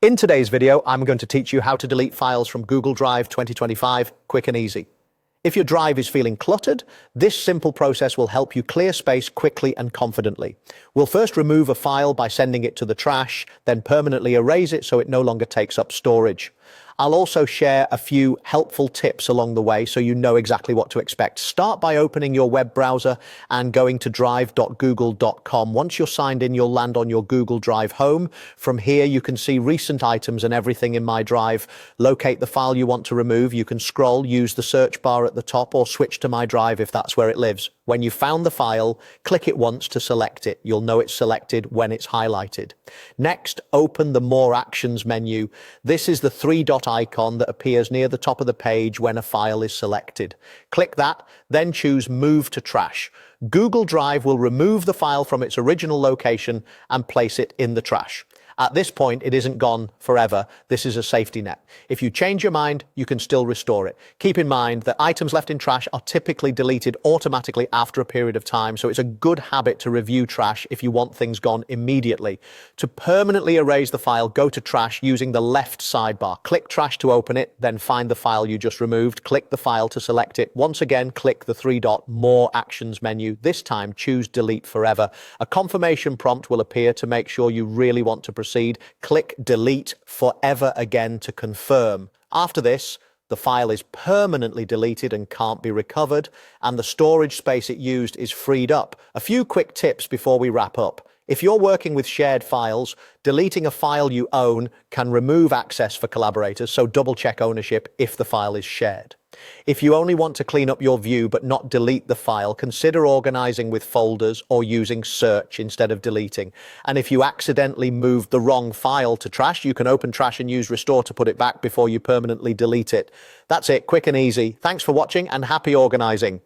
In today's video, I'm going to teach you how to delete files from Google Drive 2025 quick and easy. If your drive is feeling cluttered, this simple process will help you clear space quickly and confidently. We'll first remove a file by sending it to the trash, then permanently erase it so it no longer takes up storage. I'll also share a few helpful tips along the way so you know exactly what to expect. Start by opening your web browser and going to drive.google.com. Once you're signed in, you'll land on your Google Drive home. From here, you can see recent items and everything in My Drive. Locate the file you want to remove. You can scroll, use the search bar at the top, or switch to My Drive if that's where it lives. When you've found the file, click it once to select it. You'll know it's selected when it's highlighted. Next, open the More Actions menu. This is the three-dot icon that appears near the top of the page when a file is selected. Click that, then choose Move to Trash. Google Drive will remove the file from its original location and place it in the trash. At this point, it isn't gone forever. This is a safety net. If you change your mind, you can still restore it. Keep in mind that items left in trash are typically deleted automatically after a period of time, so it's a good habit to review trash if you want things gone immediately. To permanently erase the file, go to Trash using the left sidebar. Click Trash to open it, then find the file you just removed. Click the file to select it. Once again, click the three-dot More Actions menu. This time, choose Delete Forever. A confirmation prompt will appear to make sure you really want to proceed. Click Delete Forever again to confirm. After this, the file is permanently deleted and can't be recovered, and the storage space it used is freed up. A few quick tips before we wrap up. If you're working with shared files, deleting a file you own can remove access for collaborators, so double-check ownership if the file is shared. If you only want to clean up your view but not delete the file, consider organizing with folders or using search instead of deleting. And if you accidentally moved the wrong file to trash, you can open trash and use restore to put it back before you permanently delete it. That's it, quick and easy. Thanks for watching and happy organizing.